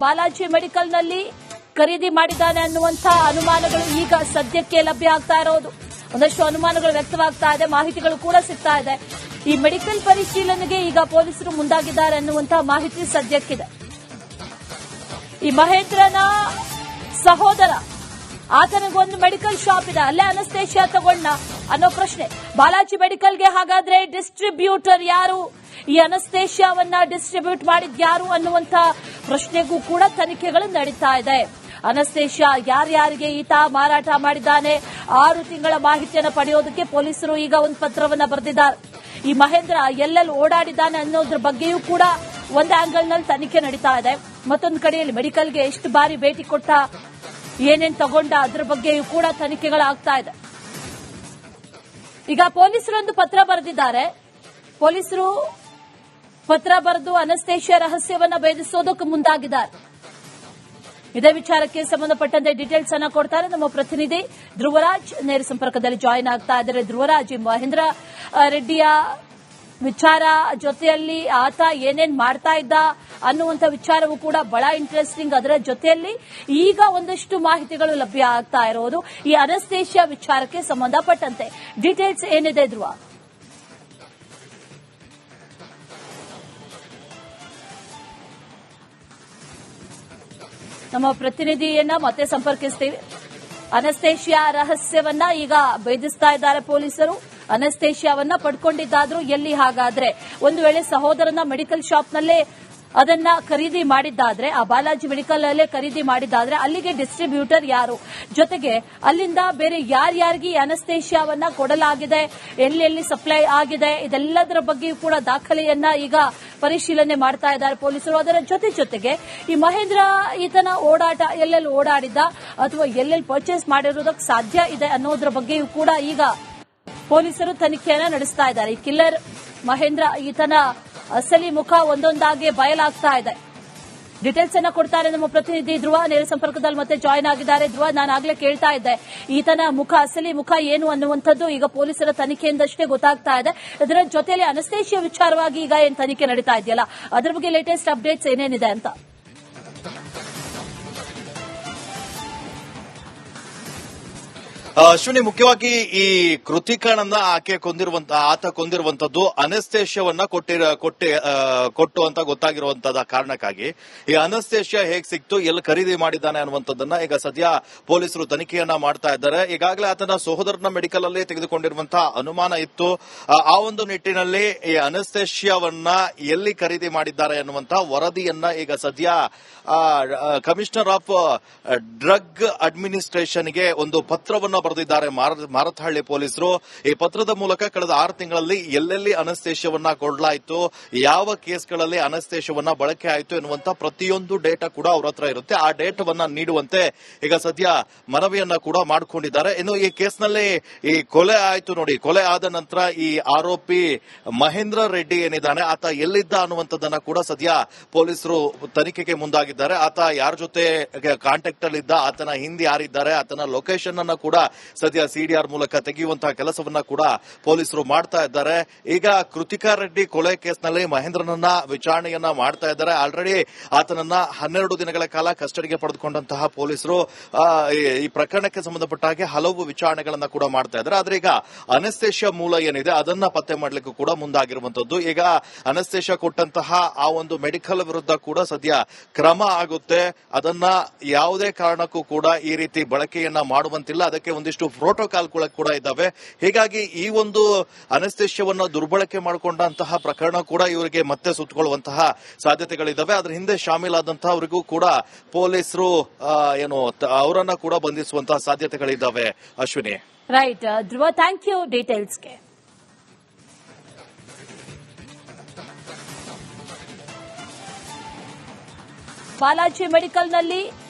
ಬಾಲಾಜಿ ಮೆಡಿಕಲ್ನಲ್ಲಿ ಖರೀದಿ ಮಾಡಿದ್ದಾನೆ ಅನ್ನುವಂಥ ಅನುಮಾನಗಳು ಈಗ ಸದ್ಯಕ್ಕೆ ಲಭ್ಯ ಆಗ್ತಾ ಇರೋದು. ಒಂದಷ್ಟು ಅನುಮಾನಗಳು ವ್ಯಕ್ತವಾಗ್ತಾ ಇದೆ, ಮಾಹಿತಿಗಳು ಕೂಡ ಸಿಗ್ತಾ ಇದೆ. ಈ ಮೆಡಿಕಲ್ ಪರಿಶೀಲನೆಗೆ ಈಗ ಪೊಲೀಸರು ಮುಂದಾಗಿದ್ದಾರೆ ಅನ್ನುವಂಥ ಮಾಹಿತಿ ಸದ್ಯಕ್ಕಿದೆ. ಈ ಮಹೇಂದ್ರನ ಸಹೋದರ, ಆತನಿಗೊಂದು ಮೆಡಿಕಲ್ ಶಾಪ್ ಇದೆ, ಅಲ್ಲೇ ಅನಸ್ತೇಶಿಯಾ ತಗೊಂಡ ಅನ್ನೋ ಪ್ರಶ್ನೆ. ಬಾಲಾಜಿ ಮೆಡಿಕಲ್ಗೆ ಹಾಗಾದ್ರೆ ಡಿಸ್ಟ್ರಿಬ್ಯೂಟರ್ ಯಾರು, ಈ ಅನಸ್ತೇಶಿಯಾವನ್ನ ಡಿಸ್ಟ್ರಿಬ್ಯೂಟ್ ಮಾಡಿದ್ಯಾರು ಅನ್ನುವಂಥ ಪ್ರಶ್ನೆಗೂ ಕೂಡ ತನಿಖೆಗಳು ನಡೀತಾ ಇದೆ. ಅನಸ್ತೇಶಿಯಾ ಯಾರ್ಯಾರಿಗೆ ಈತ ಮಾರಾಟ ಮಾಡಿದ್ದಾನೆ, 6 ತಿಂಗಳ ಮಾಹಿತಿಯನ್ನು ಪಡೆಯೋದಕ್ಕೆ ಪೊಲೀಸರು ಈಗ ಒಂದು ಪತ್ರವನ್ನ ಬರೆದಿದ್ದಾರೆ. ಈ ಮಹೇಂದ್ರ ಎಲ್ಲೆಲ್ಲಿ ಓಡಾಡಿದ್ದಾನೆ ಅನ್ನೋದ್ರ ಬಗ್ಗೆಯೂ ಕೂಡ ಒಂದು ಆಂಗಲ್ನಲ್ಲಿ ತನಿಖೆ ನಡೀತಾ ಇದೆ. ಮತ್ತೊಂದು ಕಡೆಯಲ್ಲಿ ಮೆಡಿಕಲ್ಗೆ ಎಷ್ಟು ಬಾರಿ ಭೇಟಿ ಕೊಟ್ಟ, ಏನೇನ್ ತಗೊಂಡ, ಅದರ ಬಗ್ಗೆಯೂ ಕೂಡ ತನಿಖೆಗಳಾಗ್ತಾ ಇದೆ. ಈಗ ಪೊಲೀಸರೊಂದು ಪತ್ರ ಬರೆದಿದ್ದಾರೆ. ಪೊಲೀಸರು ಪತ್ರ ಬರೆದು ಅನಸ್ತೇಶಿಯಾ ರಹಸ್ಯವನ್ನ ಭೇದಿಸೋದಕ್ಕೆ ಮುಂದಾಗಿದ್ದಾರೆ. ಇದೇ ವಿಚಾರಕ್ಕೆ ಸಂಬಂಧಪಟ್ಟಂತೆ ಡೀಟೇಲ್ಸ್ ಅನ್ನ ಕೊಡ್ತಾರೆ ನಮ್ಮ ಪ್ರತಿನಿಧಿ ಧ್ರುವರಾಜ್. ನೇರ ಸಂಪರ್ಕದಲ್ಲಿ ಜಾಯಿನ್ ಆಗ್ತಾ ಇದ್ದಾರೆ. ಧ್ರುವರಾಜ್, ಮಹೇಂದ್ರ ರೆಡ್ಡಿಯ ವಿಚಾರ ಜೊತೆಯಲ್ಲಿ ಆತ ಏನೇನ್ ಮಾಡ್ತಾ ಇದ್ದ ಅನ್ನುವಂಥ ವಿಚಾರವೂ ಕೂಡ ಬಹಳ ಇಂಟ್ರೆಸ್ಟಿಂಗ್. ಅದರ ಜೊತೆಯಲ್ಲಿ ಈಗ ಒಂದಷ್ಟು ಮಾಹಿತಿಗಳು ಲಭ್ಯ ಆಗ್ತಾ ಇರೋದು ಈ ಅನಸ್ತೇಶಿಯಾ ವಿಚಾರಕ್ಕೆ ಸಂಬಂಧಪಟ್ಟಂತೆ. ಡೀಟೇಲ್ಸ್ ಏನಿದೆ ಧ್ರುವ? ನಮ್ಮ ಪ್ರತಿನಿಧಿಯನ್ನ ಮತ್ತೆ ಸಂಪರ್ಕಿಸ್ತೀವಿ. ಅನಸ್ತೇಶಿಯಾ ರಹಸ್ಯವನ್ನ ಈಗ ಭೇದಿಸ್ತಾ ಇದ್ದಾರೆ ಪೊಲೀಸರು. ಅನಸ್ತೇಶಿಯಾವನ್ನ ಪಡ್ಕೊಂಡಿದ್ದಾದ್ರೂ ಎಲ್ಲಿ? ಹಾಗಾದ್ರೆ ಒಂದು ವೇಳೆ ಸಹೋದರನ ಮೆಡಿಕಲ್ ಶಾಪ್ನಲ್ಲೇ ಅದನ್ನ ಖರೀದಿ ಮಾಡಿದ್ದಾದ್ರೆ, ಆ ಬಾಲಾಜಿ ಮೆಡಿಕಲ್ ಅಲ್ಲೇ ಖರೀದಿ ಮಾಡಿದ್ದಾದ್ರೆ ಅಲ್ಲಿಗೆ ಡಿಸ್ಟ್ರಿಬ್ಯೂಟರ್ ಯಾರು, ಜೊತೆಗೆ ಅಲ್ಲಿಂದ ಬೇರೆ ಯಾರ್ಯಾರಿಗೆ ಅನಸ್ತೇಶಿಯಾವನ್ನ ಕೊಡಲಾಗಿದೆ, ಎಲ್ಲೆಲ್ಲಿ ಸಪ್ಲೈ ಆಗಿದೆ, ಇದೆಲ್ಲದರ ಬಗ್ಗೆಯೂ ಕೂಡ ದಾಖಲೆಯನ್ನ ಈಗ ಪರಿಶೀಲನೆ ಮಾಡ್ತಾ ಇದ್ದಾರೆ ಪೊಲೀಸರು. ಅದರ ಜೊತೆಗೆ ಈ ಮಹೇಂದ್ರ ಈತನ ಓಡಾಟ, ಎಲ್ಲೆಲ್ಲಿ ಓಡಾಡಿದ್ದ ಅಥವಾ ಎಲ್ಲೆಲ್ಲಿ ಪರ್ಚೇಸ್ ಮಾಡಿರೋದಕ್ಕೆ ಸಾಧ್ಯ ಇದೆ ಅನ್ನೋದ್ರ ಬಗ್ಗೆಯೂ ಕೂಡ ಈಗ ಪೊಲೀಸರು ತನಿಖೆಯನ್ನ ನಡೆಸ್ತಾ ಇದ್ದಾರೆ. ಈ ಕಿಲ್ಲರ್ ಮಹೇಂದ್ರ, ಈತನ ಅಸಲಿ ಮುಖ ಒಂದೊಂದಾಗಿ ಬಯಲಾಗ್ತಾ ಇದೆ. ಡೀಟೇಲ್ಸ್ ಅನ್ನ ಕೊಡ್ತಾರೆ ನಮ್ಮ ಪ್ರತಿನಿಧಿ ಧ್ರುವ. ನೇರ ಸಂಪರ್ಕದಲ್ಲಿ ಮತ್ತೆ ಜಾಯಿನ್ ಆಗಿದ್ದಾರೆ. ಧ್ರುವ, ನಾನು ಆಗ್ಲೇ ಕೇಳ್ತಾ ಇದ್ದೆ, ಈತನ ಮುಖ, ಅಸಲಿ ಮುಖ ಏನು ಅನ್ನುವಂಥದ್ದು ಈಗ ಪೊಲೀಸರ ತನಿಖೆಯಿಂದಷ್ಟೇ ಗೊತ್ತಾಗ್ತಾ ಇದೆ. ಅದರ ಜೊತೆಯಲ್ಲಿ ಅನಸ್ತೇಶಿಯಾ ವಿಚಾರವಾಗಿ ಈಗ ಏನ್ ತನಿಖೆ ನಡೀತಾ ಇದೆಯಲ್ಲ, ಅದ್ರ ಬಗ್ಗೆ ಲೇಟೆಸ್ಟ್ ಅಪ್ಡೇಟ್ಸ್ ಏನೇನಿದೆ ಅಂತ? ಅಶ್ವಿನಿ, ಮುಖ್ಯವಾಗಿ ಈ ಕೃತಿಕನನ್ನ ಆತ ಕೊಂದಿರುವಂತದ್ದು ಅನಸ್ತೇಶಿಯಾವನ್ನ ಕೊಟ್ಟು ಅಂತ ಗೊತ್ತಾಗಿರುವಂತದ ಕಾರಣಕ್ಕಾಗಿ ಈ ಅನಸ್ತೇಶಿಯಾ ಹೇಗ್ ಸಿಕ್ತು, ಎಲ್ಲಿ ಖರೀದಿ ಮಾಡಿದ್ದಾನೆ ಅನ್ನುವಂಥದ್ದನ್ನ ಈಗ ಸದ್ಯ ಪೊಲೀಸರು ತನಿಖೆಯನ್ನ ಮಾಡ್ತಾ ಇದ್ದಾರೆ. ಈಗಾಗಲೇ ಆತನ ಸಹೋದರನ ಮೆಡಿಕಲ್ ಅಲ್ಲಿ ತೆಗೆದುಕೊಂಡಿರುವಂತಹ ಅನುಮಾನ ಇತ್ತು. ಆ ಒಂದು ನಿಟ್ಟಿನಲ್ಲಿ ಈ ಅನಸ್ತೇಶಿಯಾವನ್ನ ಎಲ್ಲಿ ಖರೀದಿ ಮಾಡಿದ್ದಾರೆ ಅನ್ನುವಂತಹ ವರದಿಯನ್ನ ಈಗ ಸದ್ಯ ಕಮಿಷನರ್ ಆಫ್ ಡ್ರಗ್ ಅಡ್ಮಿನಿಸ್ಟ್ರೇಷನ್ಗೆ ಒಂದು ಪತ್ರವನ್ನು ಬರೆದಿದ್ದಾರೆ ಮಾರತಹಳ್ಳಿ ಪೊಲೀಸರು. ಈ ಪತ್ರದ ಮೂಲಕ ಕಳೆದ 6 ತಿಂಗಳಲ್ಲಿ ಎಲ್ಲೆಲ್ಲಿ ಅನಸ್ತೇಶಿಯಾವನ್ನ ಕೊಡಲಾಯಿತು, ಯಾವ ಕೇಸ್ಗಳಲ್ಲಿ ಅನಸ್ತೇಶಿಯಾವನ್ನ ಬಳಕೆ ಆಯಿತು ಎನ್ನುವಂತ ಪ್ರತಿಯೊಂದು ಡೇಟಾ ಕೂಡ ಅವ್ರ ಹತ್ರ ಇರುತ್ತೆ. ಆ ಡೇಟಾವನ್ನ ನೀಡುವಂತೆ ಈಗ ಸದ್ಯ ಮನವಿಯನ್ನ ಕೂಡ ಮಾಡಿಕೊಂಡಿದ್ದಾರೆ. ಇನ್ನು ಈ ಕೇಸ್ನಲ್ಲಿ ಈ ಕೊಲೆ ಆಯಿತು ನೋಡಿ, ಕೊಲೆ ಆದ ನಂತರ ಈ ಆರೋಪಿ ಮಹೇಂದ್ರ ರೆಡ್ಡಿ ಏನಿದ್ದಾನೆ, ಆತ ಎಲ್ಲಿದ್ದ ಅನ್ನುವಂಥದ್ದನ್ನ ಕೂಡ ಸದ್ಯ ಪೊಲೀಸರು ತನಿಖೆಗೆ ಮುಂದಾಗಿದ್ದಾರೆ. ಆತ ಯಾರ ಜೊತೆ ಕಾಂಟ್ಯಾಕ್ಟ್ ಅಲ್ಲಿ ಇದ್ದ, ಆತನ ಹಿಂದೆ ಯಾರಿದ್ದಾರೆ, ಆತನ ಲೊಕೇಶನ್ ಅನ್ನ ಕೂಡ ಸದ್ಯ ಸಿಡಿಆರ್ ಮೂಲಕ ತೆಗೆಯುವಂತಹ ಕೆಲಸವನ್ನ ಕೂಡ ಪೊಲೀಸರು ಮಾಡ್ತಾ ಇದ್ದಾರೆ. ಈಗ ಕೃತಿಕಾ ರೆಡ್ಡಿ ಕೊಲೆ ಕೇಸ್ನಲ್ಲಿ ಮಹೇಂದ್ರನನ್ನ ವಿಚಾರಣೆಯನ್ನ ಮಾಡ್ತಾ ಇದ್ದಾರೆ. ಆಲ್ರೆಡಿ ಆತನನ್ನ 12 ದಿನಗಳ ಕಾಲ ಕಸ್ಟಡಿಗೆ ಪಡೆದುಕೊಂಡಂತಹ ಪೊಲೀಸರು ಈ ಪ್ರಕರಣಕ್ಕೆ ಸಂಬಂಧಪಟ್ಟ ಹಾಗೆ ಹಲವು ವಿಚಾರಣೆಗಳನ್ನ ಕೂಡ ಮಾಡ್ತಾ ಇದ್ದಾರೆ. ಆದ್ರೆ ಈಗ ಅನಸ್ತೇಶಿಯಾ ಮೂಲ ಏನಿದೆ ಅದನ್ನ ಪತ್ತೆ ಮಾಡಲಿಕ್ಕೂ ಕೂಡ ಮುಂದಾಗಿರುವಂತದ್ದು. ಈಗ ಅನಸ್ತೇಶಿಯಾ ಕೊಟ್ಟಂತಹ ಆ ಒಂದು ಮೆಡಿಕಲ್ ವಿರುದ್ಧ ಕೂಡ ಸದ್ಯ ಕ್ರಮ ಆಗುತ್ತೆ. ಅದನ್ನ ಯಾವುದೇ ಕಾರಣಕ್ಕೂ ಕೂಡ ಈ ರೀತಿ ಬಳಕೆಯನ್ನ ಮಾಡುವಂತಿಲ್ಲ. ಅದಕ್ಕೆ ಒಂದಿಷ್ಟು ಪ್ರೋಟೋಕಾಲ್ ಕೂಡ ಇದ್ದಾವೆ. ಹೀಗಾಗಿ ಈ ಒಂದು ಅನಸ್ತೇಶಿಯಾವನ್ನ ದುರ್ಬಳಕೆ ಮಾಡಿಕೊಂಡಂತಹ ಪ್ರಕರಣ ಕೂಡ ಇವರಿಗೆ ಮತ್ತೆ ಸುತ್ತಕೊಳ್ಳುವಂತಹ ಸಾಧ್ಯತೆಗಳಿದ್ದಾವೆ. ಅದರ ಹಿಂದೆ ಶಾಮೀಲಾದಂತಹವರಿಗೂ ಕೂಡ ಪೊಲೀಸರು ಅವರನ್ನ ಕೂಡ ಬಂಧಿಸುವಂತಹ ಸಾಧ್ಯತೆಗಳಿದ್ದಾವೆ. Ashwini. Right Dhruva, thank you ಡೀಟೇಲ್ಸ್ಗೆ. ಬಾಲಾಜಿ ಮೆಡಿಕಲ್ನಲ್ಲಿ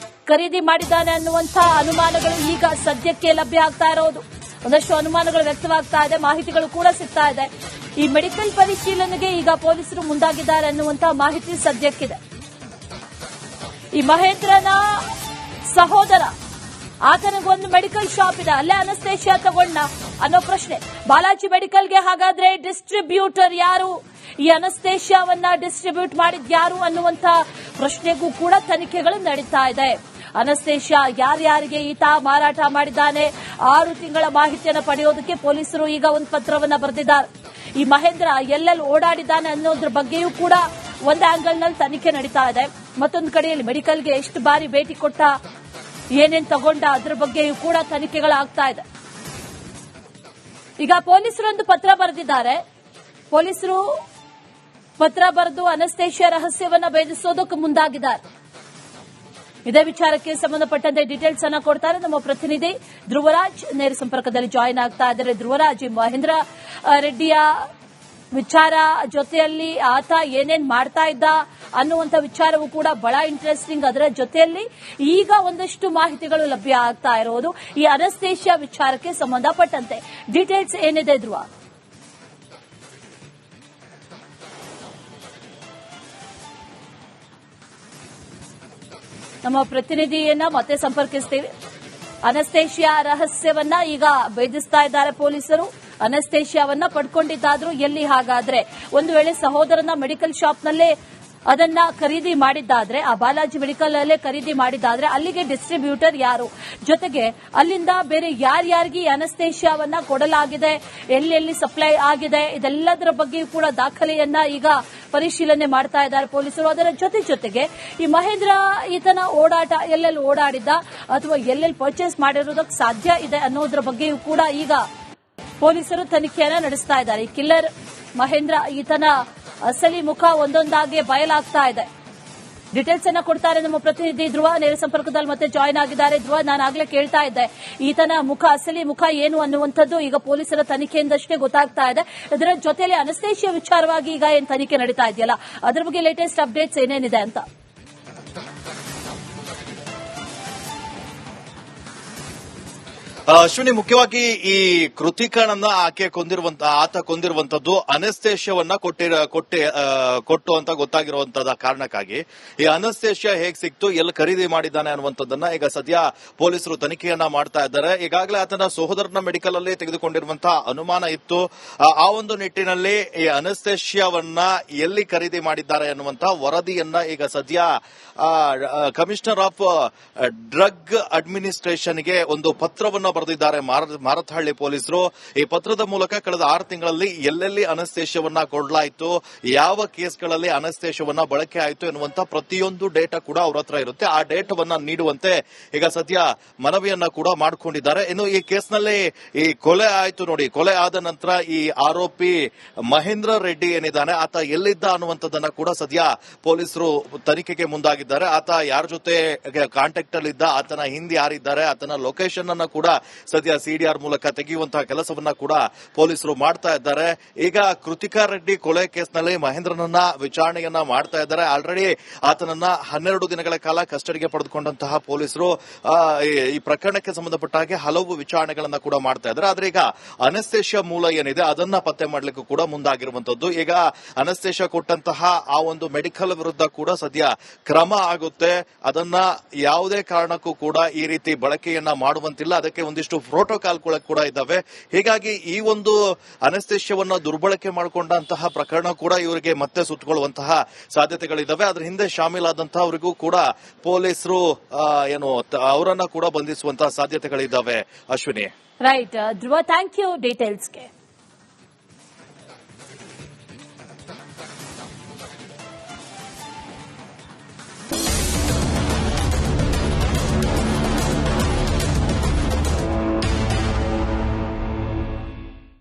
ಖರೀದಿ ಮಾಡಿದ್ದಾನೆ ಅನ್ನುವಂಥ ಅನುಮಾನಗಳು ಈಗ ಸದ್ಯಕ್ಕೆ ಲಭ್ಯ ಆಗ್ತಾ ಇರೋದು. ಒಂದಷ್ಟು ಅನುಮಾನಗಳು ವ್ಯಕ್ತವಾಗ್ತಾ ಇದೆ, ಮಾಹಿತಿಗಳು ಕೂಡ ಸಿಗ್ತಾ ಇದೆ. ಈ ಮೆಡಿಕಲ್ ಪರಿಶೀಲನೆಗೆ ಈಗ ಪೊಲೀಸರು ಮುಂದಾಗಿದ್ದಾರೆ ಅನ್ನುವಂಥ ಮಾಹಿತಿ ಸದ್ಯಕ್ಕಿದೆ. ಈ ಮಹೇಂದ್ರನ ಸಹೋದರ, ಆತನಿಗೊಂದು ಮೆಡಿಕಲ್ ಶಾಪ್ ಇದೆ, ಅಲ್ಲೇ ಅನಸ್ತೇಶಿಯಾ ತಗೊಂಡ ಅನ್ನೋ ಪ್ರಶ್ನೆ. ಬಾಲಾಜಿ ಮೆಡಿಕಲ್ಗೆ ಹಾಗಾದ್ರೆ ಡಿಸ್ಟ್ರಿಬ್ಯೂಟರ್ ಯಾರು, ಈ ಅನಸ್ತೇಶಿಯಾವನ್ನ ಡಿಸ್ಟ್ರಿಬ್ಯೂಟ್ ಮಾಡಿದ್ಯಾರು ಅನ್ನುವಂತ ಪ್ರಶ್ನೆಗೂ ಕೂಡ ತನಿಖೆಗಳು ನಡೀತಾ ಇದೆ. ಅನಸ್ತೇಶಿಯಾ ಯಾರ್ಯಾರಿಗೆ ಈತ ಮಾರಾಟ ಮಾಡಿದ್ದಾನೆ 6 ತಿಂಗಳ ಮಾಹಿತಿಯನ್ನು ಪಡೆಯೋದಕ್ಕೆ ಪೊಲೀಸರು ಈಗ ಒಂದು ಪತ್ರವನ್ನ ಬರೆದಿದ್ದಾರೆ. ಈ ಮಹೇಂದ್ರ ಎಲ್ಲೆಲ್ಲಿ ಓಡಾಡಿದ್ದಾನೆ ಅನ್ನೋದ್ರ ಬಗ್ಗೆಯೂ ಕೂಡ ಒಂದು ಆಂಗಲ್ ನಲ್ಲಿ ತನಿಖೆ ನಡೀತಾ ಇದೆ. ಮತ್ತೊಂದು ಕಡೆಯಲ್ಲಿ ಮೆಡಿಕಲ್ಗೆ ಎಷ್ಟು ಬಾರಿ ಭೇಟಿ ಕೊಟ್ಟ, ಏನೇನ್ ತಗೊಂಡ, ಅದರ ಬಗ್ಗೆಯೂ ಕೂಡ ತನಿಖೆಗಳಾಗ್ತಾ ಇದೆ. ಈಗ ಪೊಲೀಸರು ಒಂದು ಪತ್ರ ಬರೆದಿದ್ದಾರೆ. ಪೊಲೀಸರು ಪತ್ರ ಬರೆದು ಅನಸ್ತೇಶಿಯಾ ರಹಸ್ಯವನ್ನ ಭೇದಿಸೋದಕ್ಕೆ ಮುಂದಾಗಿದ್ದಾರೆ. ಇದೇ ವಿಚಾರಕ್ಕೆ ಸಂಬಂಧಪಟ್ಟಂತೆ ಡೀಟೇಲ್ಸ್ ಅನ್ನ ಕೊಡ್ತಾರೆ ನಮ್ಮ ಪ್ರತಿನಿಧಿ ಧ್ರುವರಾಜ್. ನೇರ ಸಂಪರ್ಕದಲ್ಲಿ ಜಾಯಿನ್ ಆಗ್ತಾ ಇದ್ದಾರೆ. ಧ್ರುವರಾಜ್, ಮಹೇಂದ್ರ ರೆಡ್ಡಿಯ ವಿಚಾರ ಜೊತೆಯಲ್ಲಿ ಆತ ಏನೇನ್ ಮಾಡ್ತಾ ಇದ್ದ ಅನ್ನುವಂತ ವಿಚಾರವೂ ಕೂಡ ಬಹಳ ಇಂಟ್ರೆಸ್ಟಿಂಗ್. ಅದರ ಜೊತೆಯಲ್ಲಿ ಈಗ ಒಂದಷ್ಟು ಮಾಹಿತಿಗಳು ಲಭ್ಯ ಆಗ್ತಾ ಇರೋದು ಈ ಅನಸ್ತೇಶಿಯಾ ವಿಚಾರಕ್ಕೆ ಸಂಬಂಧಪಟ್ಟಂತೆ. ಡೀಟೇಲ್ಸ್ ಏನಿದೆ ಧ್ರುವ? ನಮ್ಮ ಪ್ರತಿನಿಧಿಯನ್ನ ಮತ್ತೆ ಸಂಪರ್ಕಿಸ್ತೀವಿ. ಅನಸ್ತೇಶಿಯಾ ರಹಸ್ಯವನ್ನ ಈಗ ಭೇದಿಸ್ತಾ ಇದ್ದಾರೆ ಪೊಲೀಸರು. ಅನಸ್ತೇಶಿಯಾವನ್ನ ಪಡ್ಕೊಂಡಿದ್ದಾದ್ರೂ ಎಲ್ಲಿ? ಹಾಗಾದ್ರೆ ಒಂದು ವೇಳೆ ಸಹೋದರನ ಮೆಡಿಕಲ್ ಶಾಪ್ನಲ್ಲೇ ಅದನ್ನ ಖರೀದಿ ಮಾಡಿದ್ದಾದ್ರೆ, ಆ ಬಾಲಾಜಿ ಮೆಡಿಕಲ್ ಅಲ್ಲೇ ಖರೀದಿ ಮಾಡಿದ್ದಾದ್ರೆ ಅಲ್ಲಿಗೆ ಡಿಸ್ಟ್ರಿಬ್ಯೂಟರ್ ಯಾರು, ಜೊತೆಗೆ ಅಲ್ಲಿಂದ ಬೇರೆ ಯಾರ್ಯಾರಿಗೆ ಅನಸ್ತೇಶಿಯಾವನ್ನ ಕೊಡಲಾಗಿದೆ, ಎಲ್ಲೆಲ್ಲಿ ಸಪ್ಲೈ ಆಗಿದೆ, ಇದೆಲ್ಲದರ ಬಗ್ಗೆಯೂ ಕೂಡ ದಾಖಲೆಯನ್ನ ಈಗ ಪರಿಶೀಲನೆ ಮಾಡ್ತಾ ಇದ್ದಾರೆ ಪೊಲೀಸರು. ಅದರ ಜೊತೆಗೆ ಈ ಮಹೇಂದ್ರ ಈತನ ಓಡಾಟ ಎಲ್ಲೆಲ್ಲಿ ಓಡಾಡಿದ್ದ ಅಥವಾ ಎಲ್ಲೆಲ್ಲಿ ಪರ್ಚೇಸ್ ಮಾಡಿರೋದಕ್ಕೆ ಸಾಧ್ಯ ಇದೆ ಅನ್ನೋದ್ರ ಬಗ್ಗೆಯೂ ಕೂಡ ಈಗ ಪೊಲೀಸರು ತನಿಖೆಯನ್ನ ನಡೆಸ್ತಾ ಇದ್ದಾರೆ. ಈ ಕಿಲ್ಲರ್ ಮಹೇಂದ್ರ ಈತನ ಅಸಲಿ ಮುಖ ಒಂದೊಂದಾಗಿ ಬಯಲಾಗ್ತಾ ಇದೆ. ಡೀಟೇಲ್ಸ್ ಅನ್ನ ಕೊಡ್ತಾರೆ ನಮ್ಮ ಪ್ರತಿನಿಧಿ ಧ್ರುವ. ನೇರ ಸಂಪರ್ಕದಲ್ಲಿ ಮತ್ತೆ ಜಾಯಿನ್ ಆಗಿದ್ದಾರೆ. ಧ್ರುವ, ನಾನು ಆಗ್ಲೇ ಕೇಳ್ತಾ ಇದ್ದೆ, ಈತನ ಮುಖ, ಅಸಲಿ ಮುಖ ಏನು ಅನ್ನುವಂಥದ್ದು ಈಗ ಪೊಲೀಸರ ತನಿಖೆಯಿಂದಷ್ಟೇ ಗೊತ್ತಾಗ್ತಾ ಇದೆ. ಇದರ ಜೊತೆಯಲ್ಲಿ ಅನಸ್ತೇಶಿಯಾ ವಿಚಾರವಾಗಿ ಈಗ ಏನ್ ತನಿಖೆ ನಡೀತಾ ಇದೆಯಲ್ಲ, ಅದ್ರ ಬಗ್ಗೆ ಲೇಟೆಸ್ಟ್ ಅಪ್ಡೇಟ್ಸ್ ಏನೇನಿದೆ ಅಂತ? ಅಶ್ವಿನಿ, ಮುಖ್ಯವಾಗಿ ಈ ಕೃತಿಕನನ್ನ ಆತ ಕೊಂದಿರುವಂತದ್ದು ಅನಸ್ತೇಶಿಯಾವನ್ನ ಕೊಟ್ಟು ಅಂತ ಗೊತ್ತಾಗಿರುವಂತದ ಕಾರಣಕ್ಕಾಗಿ ಈ ಅನಸ್ತೇಶಿಯಾ ಹೇಗ್ ಸಿಕ್ತು, ಎಲ್ಲಿ ಖರೀದಿ ಮಾಡಿದ್ದಾನೆ ಅನ್ನುವಂಥದ್ದನ್ನ ಈಗ ಸದ್ಯ ಪೊಲೀಸರು ತನಿಖೆಯನ್ನ ಮಾಡ್ತಾ ಇದ್ದಾರೆ. ಈಗಾಗಲೇ ಆತನ ಸಹೋದರನ ಮೆಡಿಕಲ್ ಅಲ್ಲಿ ತೆಗೆದುಕೊಂಡಿರುವಂತಹ ಅನುಮಾನ ಇತ್ತು. ಆ ಒಂದು ನಿಟ್ಟಿನಲ್ಲಿ ಈ ಅನಸ್ತೇಶಿಯಾವನ್ನ ಎಲ್ಲಿ ಖರೀದಿ ಮಾಡಿದ್ದಾರೆ ಅನ್ನುವಂತಹ ವರದಿಯನ್ನ ಈಗ ಸದ್ಯ ಕಮಿಷನರ್ ಆಫ್ ಡ್ರಗ್ ಅಡ್ಮಿನಿಸ್ಟ್ರೇಷನ್ಗೆ ಒಂದು ಪತ್ರವನ್ನು ಬರೆದಿದ್ದಾರೆ ಮಾರತ್ಹಳ್ಳಿ ಪೊಲೀಸರು. ಈ ಪತ್ರದ ಮೂಲಕ ಕಳೆದ 6 ತಿಂಗಳಲ್ಲಿ ಎಲ್ಲೆಲ್ಲಿ ಅನಸ್ತೇಶಿಯಾವನ್ನ ಕೊಡಲಾಯಿತು, ಯಾವ ಕೇಸ್ಗಳಲ್ಲಿ ಅನಸ್ತೇಶಿಯಾವನ್ನ ಬಳಕೆ ಆಯಿತು ಎನ್ನುವಂತ ಪ್ರತಿಯೊಂದು ಡೇಟಾ ಕೂಡ ಅವ್ರ ಹತ್ರ ಇರುತ್ತೆ. ಆ ಡೇಟಾವನ್ನ ನೀಡುವಂತೆ ಈಗ ಸದ್ಯ ಮನವಿಯನ್ನ ಕೂಡ ಮಾಡಿಕೊಂಡಿದ್ದಾರೆ. ಇನ್ನು ಈ ಕೇಸ್ನಲ್ಲಿ ಈ ಕೊಲೆ ಆಯಿತು ನೋಡಿ, ಕೊಲೆ ಆದ ನಂತರ ಈ ಆರೋಪಿ ಮಹೇಂದ್ರ ರೆಡ್ಡಿ ಏನಿದ್ದಾನೆ ಆತ ಎಲ್ಲಿದ್ದ ಅನ್ನುವಂಥದ್ದನ್ನ ಕೂಡ ಸದ್ಯ ಪೊಲೀಸರು ತನಿಖೆಗೆ ಮುಂದಾಗಿದ್ದಾರೆ. ಆತ ಯಾರ ಜೊತೆ ಕಾಂಟ್ಯಾಕ್ಟ್ ಅಲ್ಲಿ ಇದ್ದ, ಆತನ ಹಿಂದೆ ಯಾರಿದ್ದಾರೆ, ಆತನ ಲೊಕೇಶನ್ ಅನ್ನ ಕೂಡ ಸದ್ಯ ಸಿಡಿಆರ್ ಮೂಲಕ ತೆಗೆಯುವಂತಹ ಕೆಲಸವನ್ನ ಕೂಡ ಪೊಲೀಸರು ಮಾಡ್ತಾ ಇದ್ದಾರೆ. ಈಗ ಕೃತಿಕಾ ರೆಡ್ಡಿ ಕೊಲೆ ಕೇಸ್ನಲ್ಲಿ ಮಹೇಂದ್ರನನ್ನ ವಿಚಾರಣೆಯನ್ನ ಮಾಡ್ತಾ ಇದ್ದಾರೆ. ಆಲ್ರೆಡಿ ಆತನನ್ನ 12 ದಿನಗಳ ಕಾಲ ಕಸ್ಟಡಿಗೆ ಪಡೆದುಕೊಂಡಂತಹ ಪೊಲೀಸರು ಈ ಪ್ರಕರಣಕ್ಕೆ ಸಂಬಂಧಪಟ್ಟ ಹಾಗೆ ಹಲವು ವಿಚಾರಣೆಗಳನ್ನ ಕೂಡ ಮಾಡ್ತಾ ಇದ್ದಾರೆ. ಆದ್ರೆ ಈಗ ಅನಸ್ತೇಶಿಯಾ ಮೂಲ ಏನಿದೆ ಅದನ್ನ ಪತ್ತೆ ಮಾಡಲಿಕ್ಕೂ ಕೂಡ ಮುಂದಾಗಿರುವಂತದ್ದು. ಈಗ ಅನಸ್ತೇಶಿಯಾ ಕೊಟ್ಟಂತಹ ಆ ಒಂದು ಮೆಡಿಕಲ್ ವಿರುದ್ಧ ಕೂಡ ಸದ್ಯ ಕ್ರಮ ಆಗುತ್ತೆ. ಅದನ್ನ ಯಾವುದೇ ಕಾರಣಕ್ಕೂ ಕೂಡ ಈ ರೀತಿ ಬಳಕೆಯನ್ನ ಮಾಡುವಂತಿಲ್ಲ. ಅದಕ್ಕೆ ಒಂದಿಷ್ಟು ಪ್ರೋಟೋಕಾಲ್ ಕೂಡ ಇದ್ದಾವೆ. ಹೀಗಾಗಿ ಈ ಒಂದು ಅನಸ್ತೇಶಿಯಾವನ್ನ ದುರ್ಬಳಕೆ ಮಾಡಿಕೊಂಡಂತಹ ಪ್ರಕರಣ ಕೂಡ ಇವರಿಗೆ ಮತ್ತೆ ಸುತ್ತಕೊಳ್ಳುವಂತಹ ಸಾಧ್ಯತೆಗಳಿದ್ದಾವೆ. ಅದರ ಹಿಂದೆ ಶಾಮೀಲಾದಂತಹವರಿಗೂ ಕೂಡ ಪೊಲೀಸರು ಅವರನ್ನ ಕೂಡ ಬಂಧಿಸುವಂತಹ ಸಾಧ್ಯತೆಗಳಿದ್ದಾವೆ. Ashwini, right Dhruva, thank you ಡೀಟೇಲ್ಸ್ಗೆ.